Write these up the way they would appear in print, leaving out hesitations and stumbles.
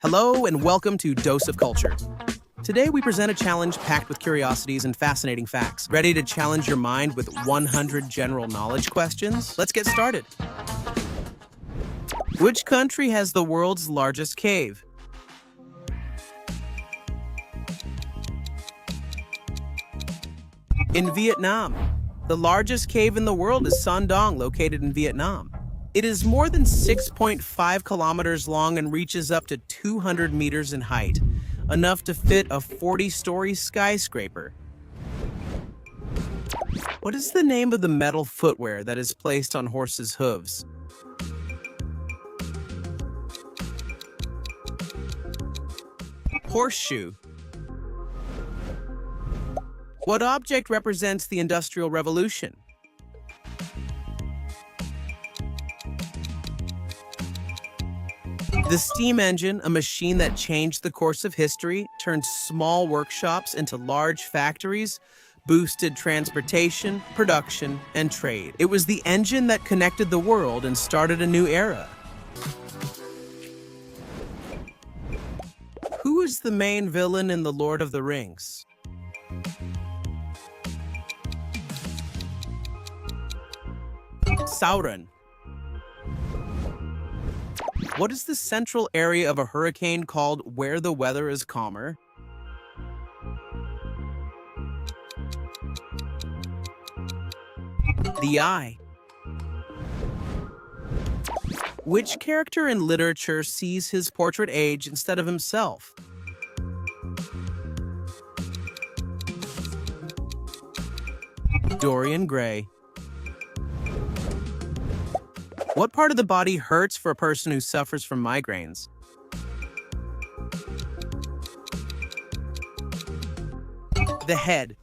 Hello and welcome to Dose of Culture. Today we present a challenge packed with curiosities and fascinating facts. Ready to challenge your mind with 100 general knowledge questions? Let's get started. Which country has the world's largest cave? In Vietnam. The largest cave in the world is Son Doong, located in Vietnam. It is more than 6.5 kilometers long and reaches up to 200 meters in height, enough to fit a 40-story skyscraper. What is the name of the metal footwear that is placed on horses' hooves? Horseshoe. What object represents the Industrial Revolution? The steam engine, a machine that changed the course of history, turned small workshops into large factories, boosted transportation, production, and trade. It was the engine that connected the world and started a new era. Who is the main villain in The Lord of the Rings? Sauron. What is the central area of a hurricane called where the weather is calmer? The eye. Which character in literature sees his portrait age instead of himself? Dorian Gray. What part of the body hurts for a person who suffers from migraines? The head.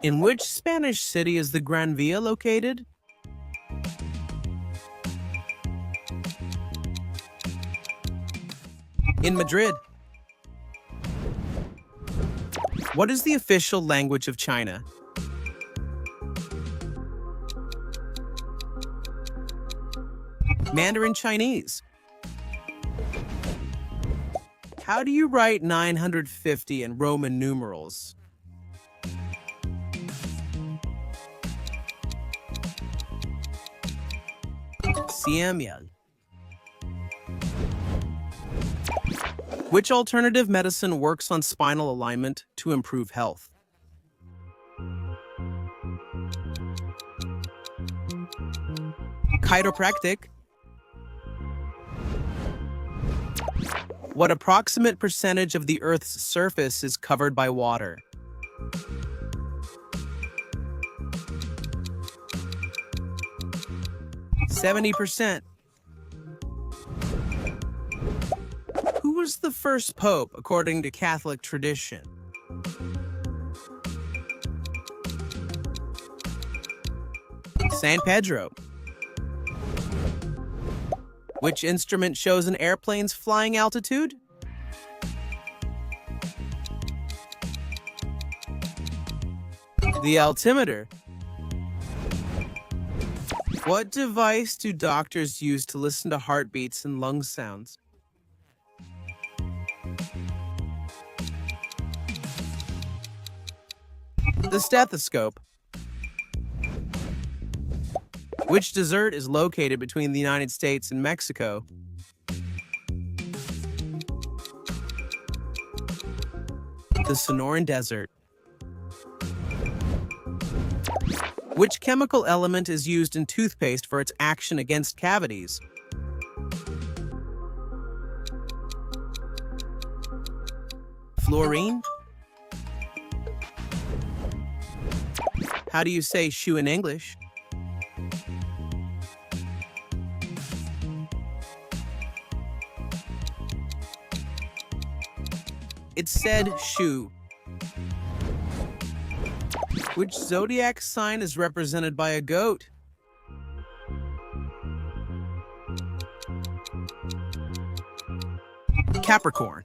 In which Spanish city is the Gran Via located? In Madrid. What is the official language of China? Mandarin Chinese. How do you write 950 in Roman numerals? Siemyal. Which alternative medicine works on spinal alignment to improve health? Chiropractic. What approximate percentage of the Earth's surface is covered by water? %70. Who was the first pope according to Catholic tradition? San Pedro. Which instrument shows an airplane's flying altitude? The altimeter. What device do doctors use to listen to heartbeats and lung sounds? The stethoscope. Which desert is located between the United States and Mexico? The Sonoran Desert. Which chemical element is used in toothpaste for its action against cavities? Fluorine? How do you say shoe in English? It said shoe. Which zodiac sign is represented by a goat? Capricorn.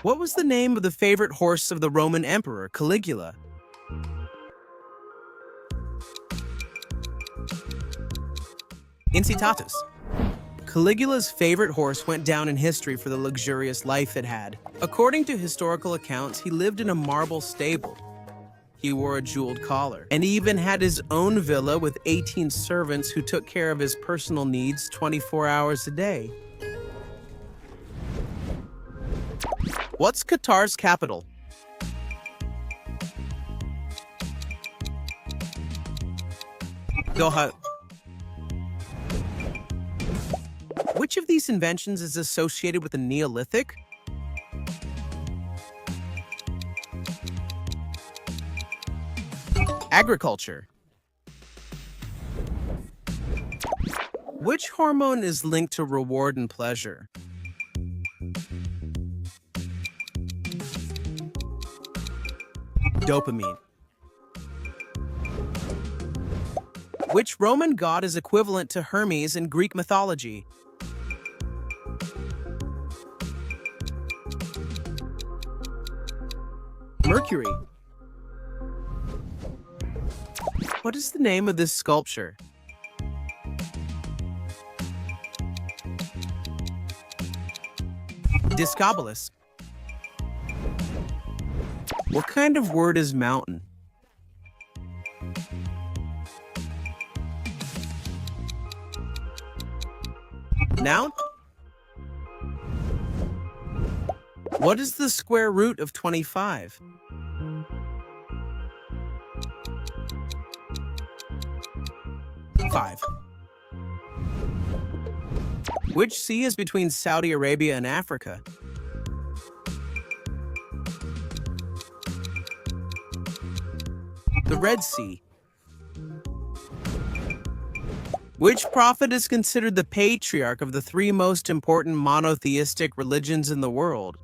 What was the name of the favorite horse of the Roman Emperor, Caligula? Incitatus. Caligula's favorite horse went down in history for the luxurious life it had. According to historical accounts, he lived in a marble stable. He wore a jeweled collar, and he even had his own villa with 18 servants who took care of his personal needs 24 hours a day. What's Qatar's capital? Doha. Which of these inventions is associated with the Neolithic? Agriculture. Which hormone is linked to reward and pleasure? Dopamine. Which Roman god is equivalent to Hermes in Greek mythology? Mercury. What is the name of this sculpture? Discobolus. What kind of word is mountain? Noun? What is the square root of 25? Five. Which sea is between Saudi Arabia and Africa? The Red Sea. Which prophet is considered the patriarch of the three most important monotheistic religions in the world?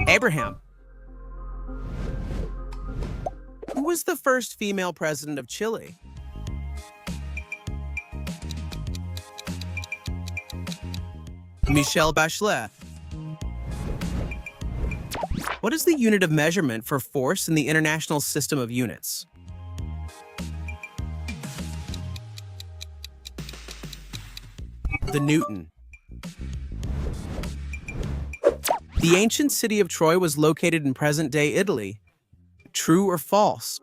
Abraham. Who was the first female president of Chile? Michelle Bachelet. What is the unit of measurement for force in the International System of Units? The Newton. The ancient city of Troy was located in present-day Italy. True or false?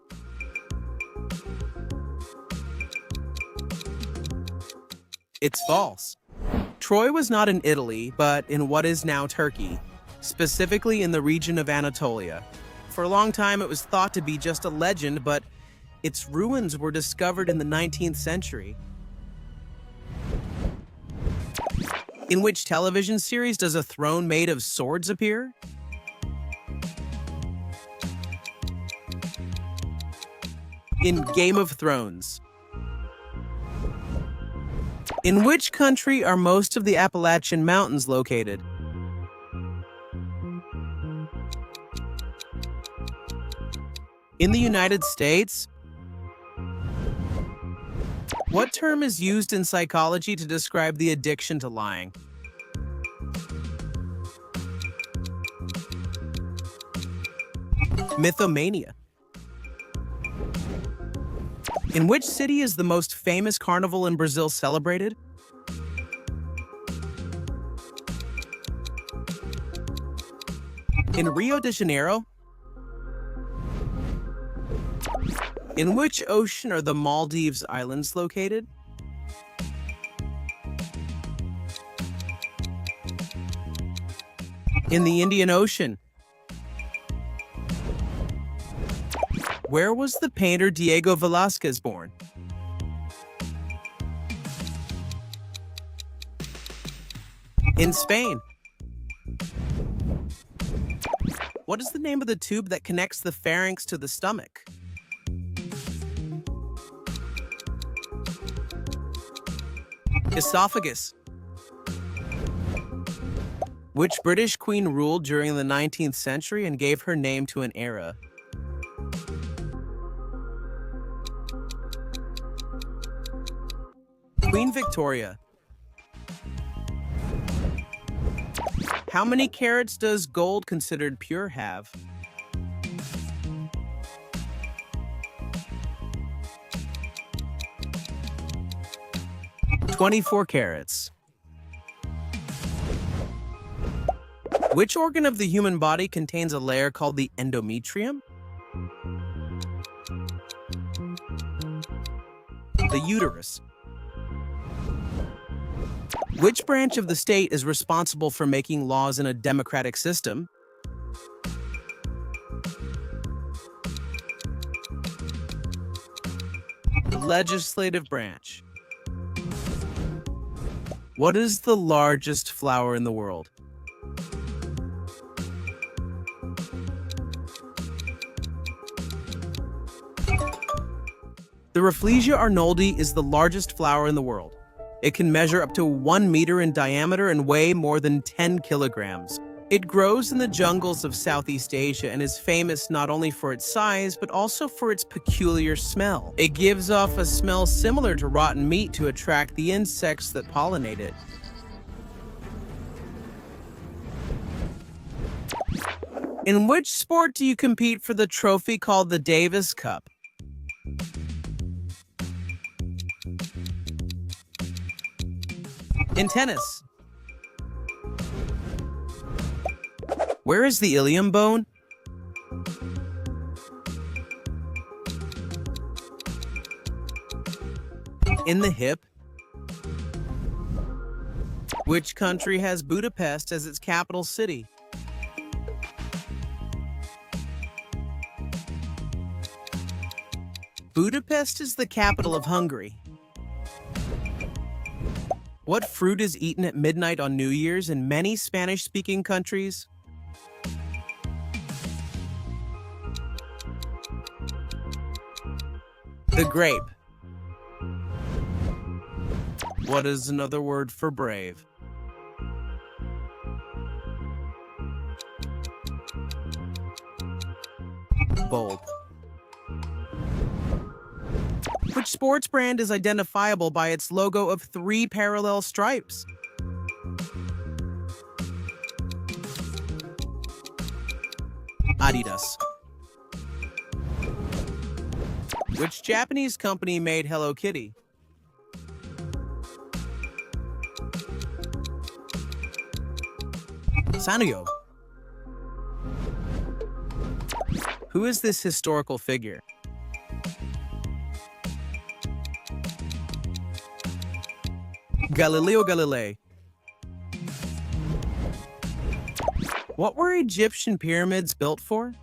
It's false. Troy was not in Italy, but in what is now Turkey, specifically in the region of Anatolia. For a long time, it was thought to be just a legend, but its ruins were discovered in the 19th century. In which television series does a throne made of swords appear? In Game of Thrones. In which country are most of the Appalachian Mountains located? In the United States. What term is used in psychology to describe the addiction to lying? Mythomania. In which city is the most famous carnival in Brazil celebrated? In Rio de Janeiro. In which ocean are the Maldives Islands located? In the Indian Ocean. Where was the painter Diego Velázquez born? In Spain. What is the name of the tube that connects the pharynx to the stomach? Esophagus. Which British queen ruled during the 19th century and gave her name to an era? Queen Victoria. How many carats does gold considered pure have? 24 carats. Which organ of the human body contains a layer called the endometrium? The uterus. Which branch of the state is responsible for making laws in a democratic system? The legislative branch. What is the largest flower in the world? The Rafflesia arnoldi is the largest flower in the world. It can measure up to 1 meter in diameter and weigh more than 10 kilograms. It grows in the jungles of Southeast Asia and is famous not only for its size, but also for its peculiar smell. It gives off a smell similar to rotten meat to attract the insects that pollinate it. In which sport do you compete for the trophy called the Davis Cup? In tennis. Where is the ilium bone? In the hip. Which country has Budapest as its capital city? Budapest is the capital of Hungary. What fruit is eaten at midnight on New Year's in many Spanish-speaking countries? The grape. What is another word for brave? Bold. Which sports brand is identifiable by its logo of 3 parallel stripes? Adidas. Which Japanese company made Hello Kitty? Sanyo. Who is this historical figure? Galileo Galilei. What were Egyptian pyramids built for?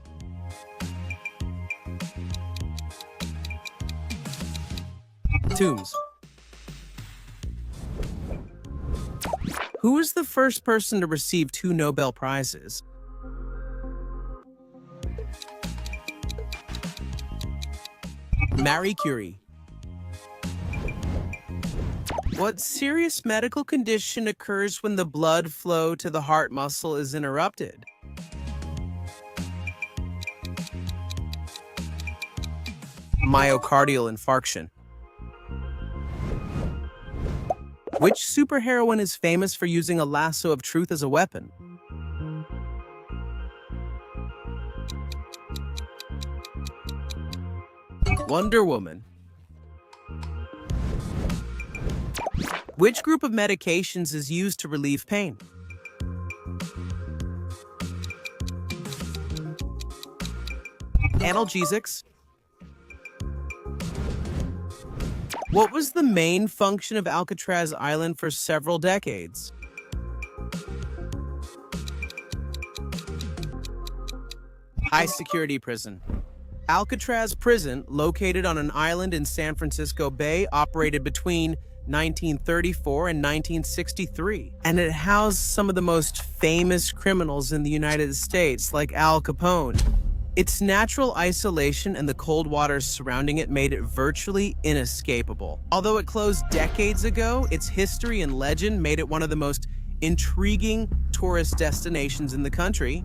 Tombs. Who was the first person to receive 2 Nobel Prizes? Marie Curie. What serious medical condition occurs when the blood flow to the heart muscle is interrupted? Myocardial infarction. Which superheroine is famous for using a lasso of truth as a weapon? Wonder Woman. Which group of medications is used to relieve pain? Analgesics. What was the main function of Alcatraz Island for several decades? High security prison. Alcatraz Prison, located on an island in San Francisco Bay, operated between 1934 and 1963, and it housed some of the most famous criminals in the United States, like Al Capone. Its natural isolation and the cold waters surrounding it made it virtually inescapable. Although it closed decades ago, its history and legend made it one of the most intriguing tourist destinations in the country.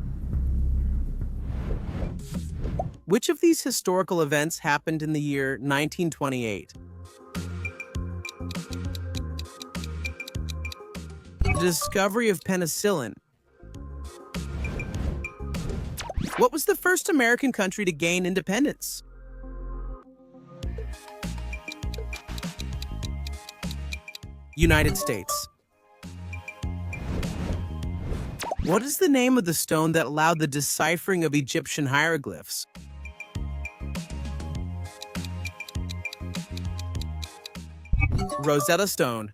Which of these historical events happened in the year 1928? The discovery of penicillin. What was the first American country to gain independence? United States. What is the name of the stone that allowed the deciphering of Egyptian hieroglyphs? Rosetta Stone.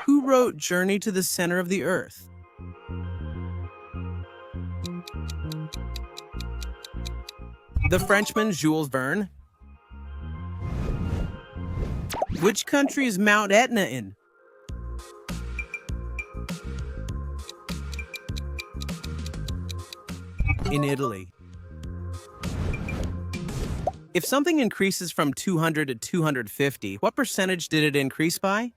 Who wrote Journey to the Center of the Earth? The Frenchman Jules Verne. Which country is Mount Etna in? In Italy. If something increases from 200 to 250, what percentage did it increase by?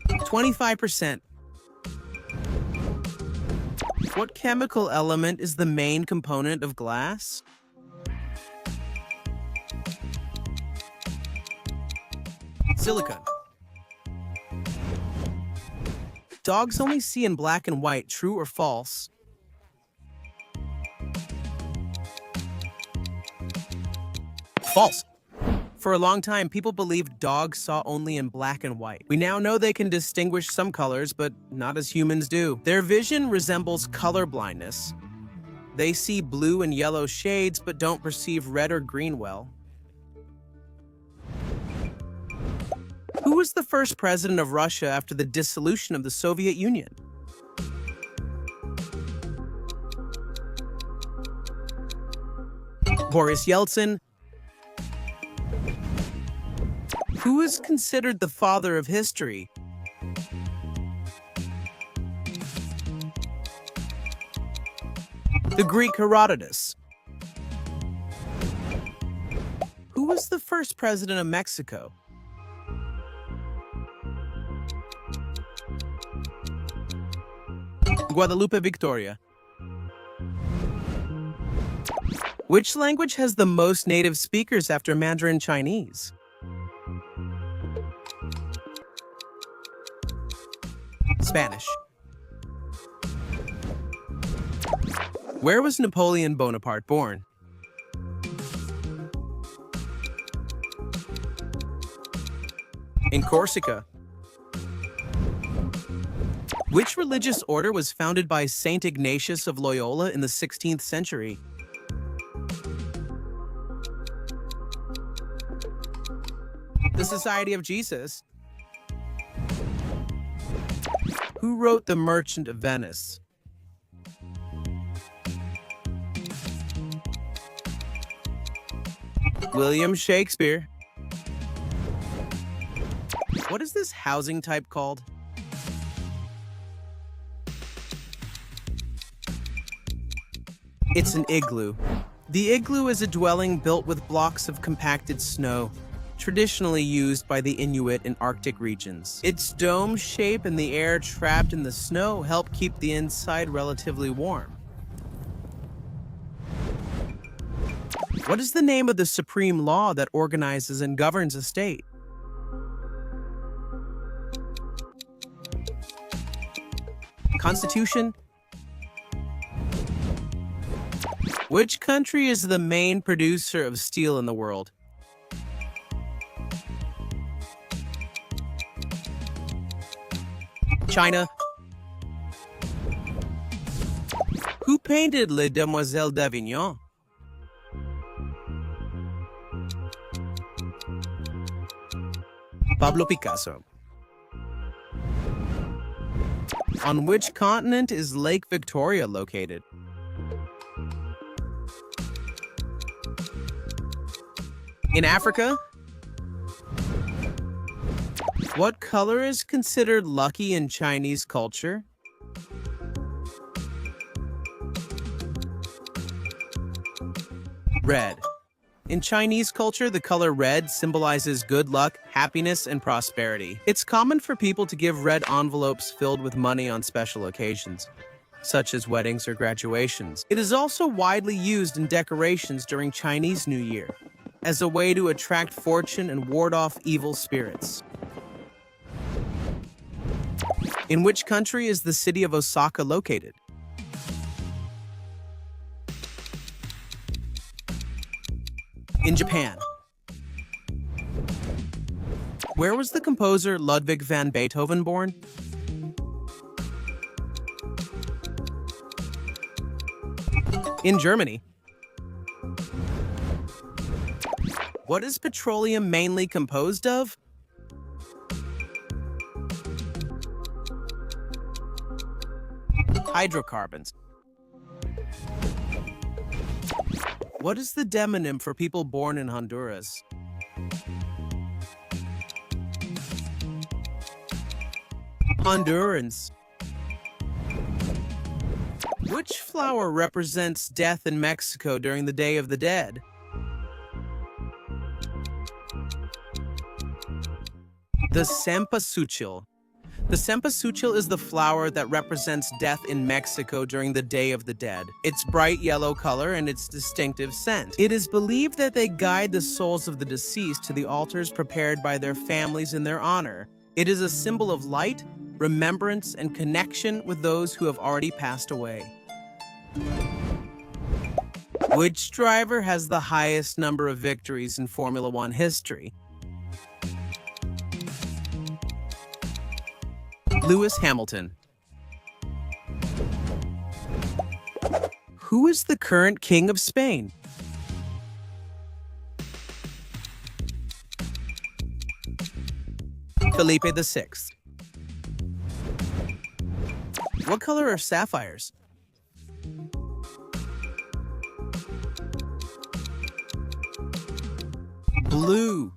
%25. What chemical element is the main component of glass? Silicon. Dogs only see in black and white, true or false? False. For a long time, people believed dogs saw only in black and white. We now know they can distinguish some colors, but not as humans do. Their vision resembles color blindness. They see blue and yellow shades, but don't perceive red or green well. Who was the first president of Russia after the dissolution of the Soviet Union? Boris Yeltsin. Who is considered the father of history? The Greek Herodotus. Who was the first president of Mexico? Guadalupe Victoria. Which language has the most native speakers after Mandarin Chinese? Spanish. Where was Napoleon Bonaparte born? In Corsica. Which religious order was founded by Saint Ignatius of Loyola in the 16th century? The Society of Jesus. Who wrote The Merchant of Venice? William Shakespeare. What is this housing type called? It's an igloo. The igloo is a dwelling built with blocks of compacted snow, traditionally used by the Inuit in Arctic regions. Its dome shape and the air trapped in the snow help keep the inside relatively warm. What is the name of the supreme law that organizes and governs a state? Constitution. Which country is the main producer of steel in the world? China. Who painted Les Demoiselles d'Avignon? Pablo Picasso. On which continent is Lake Victoria located? In Africa. What color is considered lucky in Chinese culture? Red. In Chinese culture, the color red symbolizes good luck, happiness, and prosperity. It's common for people to give red envelopes filled with money on special occasions, such as weddings or graduations. It is also widely used in decorations during Chinese New Year, as a way to attract fortune and ward off evil spirits. In which country is the city of Osaka located? In Japan. Where was the composer Ludwig van Beethoven born? In Germany. What is petroleum mainly composed of? Hydrocarbons. What is the demonym for people born in Honduras? Hondurans. Which flower represents death in Mexico during the Day of the Dead? The cempasúchil. The cempasúchil is the flower that represents death in Mexico during the Day of the Dead. Its bright yellow color and its distinctive scent. It is believed that they guide the souls of the deceased to the altars prepared by their families in their honor. It is a symbol of light, remembrance, and connection with those who have already passed away. Which driver has the highest number of victories in Formula One history? Lewis Hamilton. Who is the current king of Spain? Felipe VI. What color are sapphires? Blue.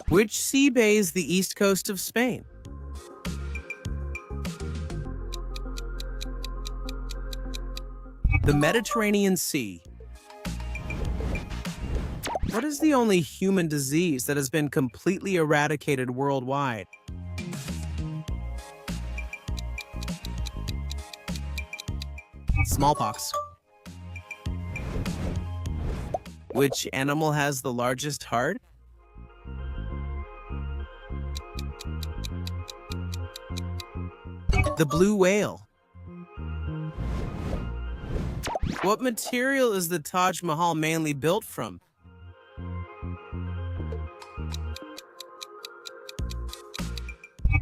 Which sea bays the east coast of Spain? The Mediterranean Sea. What is the only human disease that has been completely eradicated worldwide? Smallpox. Which animal has the largest heart? The blue whale. What material is the Taj Mahal mainly built from?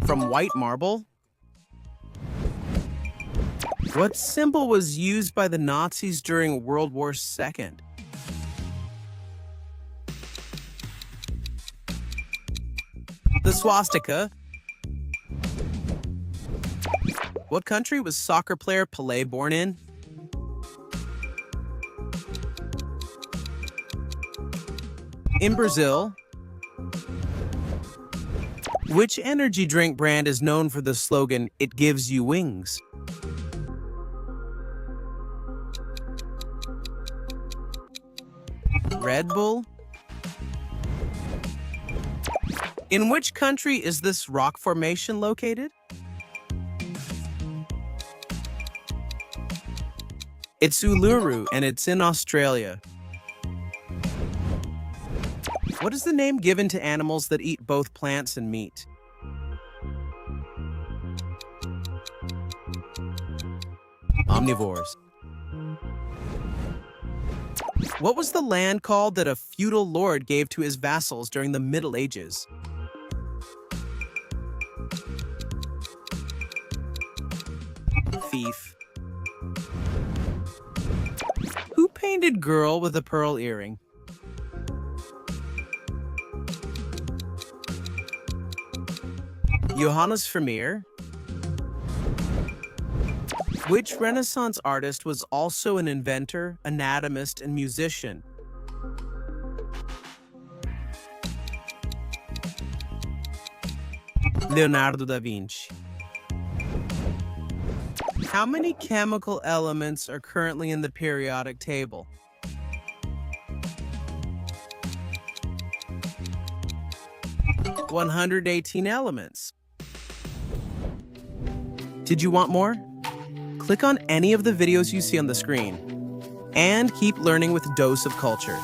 From white marble? What symbol was used by the Nazis during World War II? The swastika. What country was soccer player Pelé born in? In Brazil. Which energy drink brand is known for the slogan, "It gives you wings"? Red Bull. In which country is this rock formation located? It's Uluru, and it's in Australia. What is the name given to animals that eat both plants and meat? Omnivores. What was the land called that a feudal lord gave to his vassals during the Middle Ages? Fief. Who painted Girl with a Pearl Earring? Johannes Vermeer. Which Renaissance artist was also an inventor, anatomist, and musician? Leonardo da Vinci. How many chemical elements are currently in the periodic table? – 118 elements. Did you want more? Click on any of the videos you see on the screen. And keep learning with Dose of Culture.